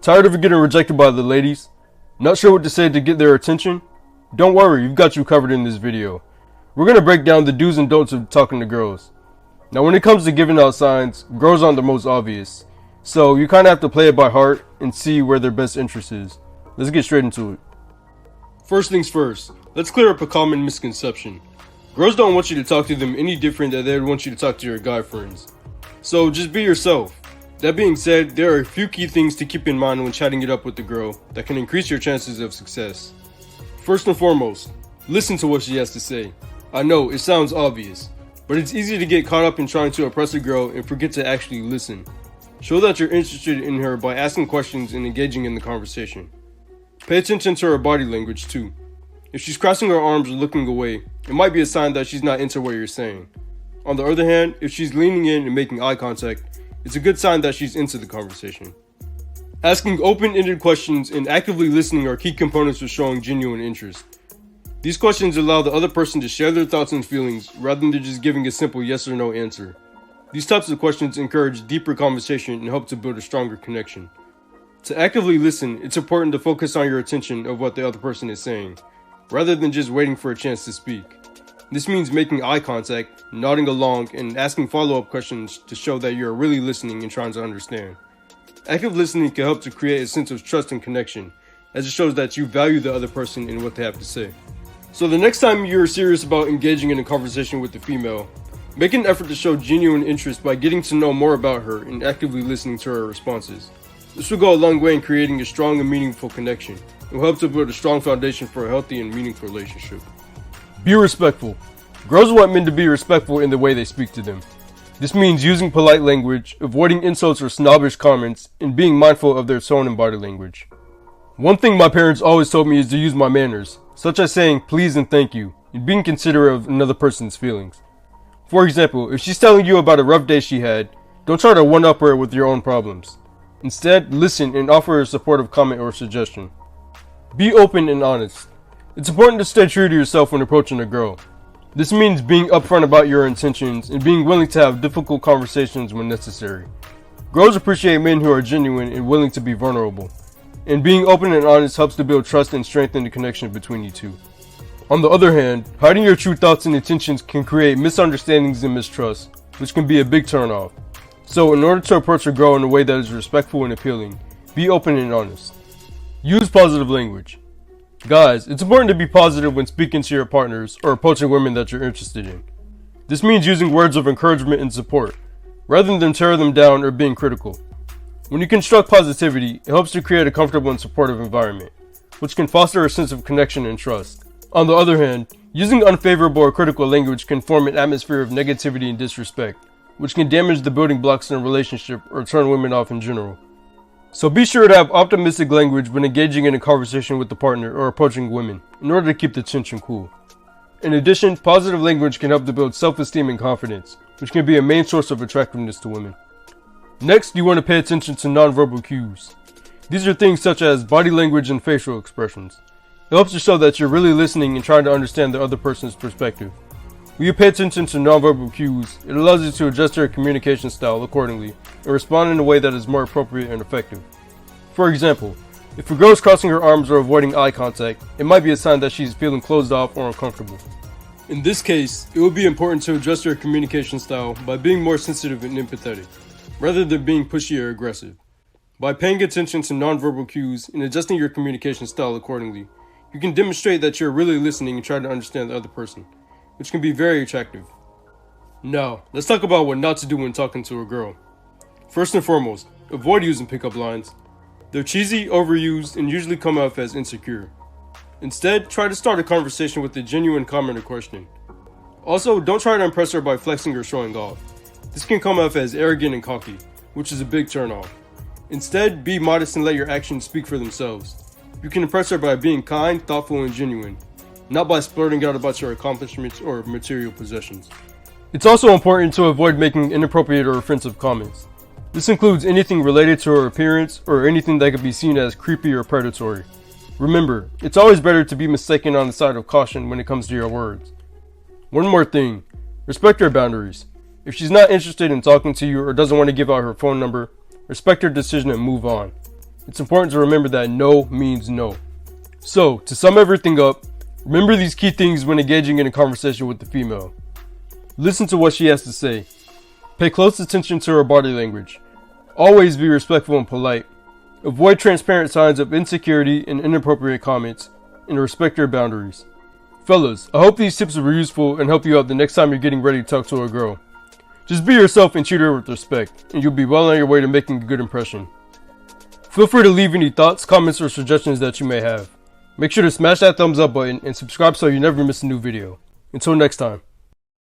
Tired of getting rejected by the ladies? Not sure what to say to get their attention? Don't worry, we've got you covered in this video. We're going to break down the do's and don'ts of talking to girls. Now when it comes to giving out signs, girls aren't the most obvious. So you kind of have to play it by heart and see where their best interest is. Let's get straight into it. First things first, let's clear up a common misconception. Girls don't want you to talk to them any different than they would want you to talk to your guy friends. So just be yourself. That being said, there are a few key things to keep in mind when chatting it up with the girl that can increase your chances of success. First and foremost, listen to what she has to say. I know, it sounds obvious, but it's easy to get caught up in trying to impress a girl and forget to actually listen. Show that you're interested in her by asking questions and engaging in the conversation. Pay attention to her body language too. If she's crossing her arms or looking away, it might be a sign that she's not into what you're saying. On the other hand, if she's leaning in and making eye contact, it's a good sign that she's into the conversation. Asking open-ended questions and actively listening are key components of showing genuine interest. These questions allow the other person to share their thoughts and feelings rather than just giving a simple yes or no answer. These types of questions encourage deeper conversation and help to build a stronger connection. To actively listen, it's important to focus on your attention of what the other person is saying, rather than just waiting for a chance to speak. This means making eye contact, nodding along, and asking follow-up questions to show that you're really listening and trying to understand. Active listening can help to create a sense of trust and connection, as it shows that you value the other person and what they have to say. So the next time you're serious about engaging in a conversation with a female, make an effort to show genuine interest by getting to know more about her and actively listening to her responses. This will go a long way in creating a strong and meaningful connection. It will help to build a strong foundation for a healthy and meaningful relationship. Be respectful. Girls want men to be respectful in the way they speak to them. This means using polite language, avoiding insults or snobbish comments, and being mindful of their tone and body language. One thing my parents always told me is to use my manners, such as saying please and thank you, and being considerate of another person's feelings. For example, if she's telling you about a rough day she had, don't try to one-up her with your own problems. Instead, listen and offer a supportive comment or suggestion. Be open and honest. It's important to stay true to yourself when approaching a girl. This means being upfront about your intentions and being willing to have difficult conversations when necessary. Girls appreciate men who are genuine and willing to be vulnerable. And being open and honest helps to build trust and strengthen the connection between you two. On the other hand, hiding your true thoughts and intentions can create misunderstandings and mistrust, which can be a big turnoff. So in order to approach a girl in a way that is respectful and appealing, be open and honest. Use positive language. Guys, it's important to be positive when speaking to your partners or approaching women that you're interested in. This means using words of encouragement and support, rather than tear them down or being critical. When you construct positivity, it helps to create a comfortable and supportive environment, which can foster a sense of connection and trust. On the other hand, using unfavorable or critical language can form an atmosphere of negativity and disrespect, which can damage the building blocks in a relationship or turn women off in general. So be sure to have optimistic language when engaging in a conversation with the partner or approaching women, in order to keep the tension cool. In addition, positive language can help to build self-esteem and confidence, which can be a main source of attractiveness to women. Next, you want to pay attention to nonverbal cues. These are things such as body language and facial expressions. It helps to show that you're really listening and trying to understand the other person's perspective. When you pay attention to nonverbal cues, it allows you to adjust your communication style accordingly and respond in a way that is more appropriate and effective. For example, if a girl is crossing her arms or avoiding eye contact, it might be a sign that she's feeling closed off or uncomfortable. In this case, it would be important to adjust your communication style by being more sensitive and empathetic, rather than being pushy or aggressive. By paying attention to nonverbal cues and adjusting your communication style accordingly, you can demonstrate that you're really listening and trying to understand the other person, which can be very attractive. Now, let's talk about what not to do when talking to a girl. First and foremost, avoid using pickup lines. They're cheesy, overused, and usually come off as insecure. Instead, try to start a conversation with a genuine comment or question. Also, don't try to impress her by flexing or showing off. This can come off as arrogant and cocky, which is a big turnoff. Instead, be modest and let your actions speak for themselves. You can impress her by being kind, thoughtful, and genuine, not by splurting out about your accomplishments or material possessions. It's also important to avoid making inappropriate or offensive comments. This includes anything related to her appearance or anything that could be seen as creepy or predatory. Remember, it's always better to be mistaken on the side of caution when it comes to your words. One more thing, respect her boundaries. If she's not interested in talking to you or doesn't want to give out her phone number, respect her decision and move on. It's important to remember that no means no. So, to sum everything up, remember these key things when engaging in a conversation with the female. Listen to what she has to say. Pay close attention to her body language. Always be respectful and polite. Avoid transparent signs of insecurity and inappropriate comments, and respect your boundaries. Fellas, I hope these tips were useful and help you out the next time you're getting ready to talk to a girl. Just be yourself and treat her with respect, and you'll be well on your way to making a good impression. Feel free to leave any thoughts, comments, or suggestions that you may have. Make sure to smash that thumbs up button and subscribe so you never miss a new video. Until next time.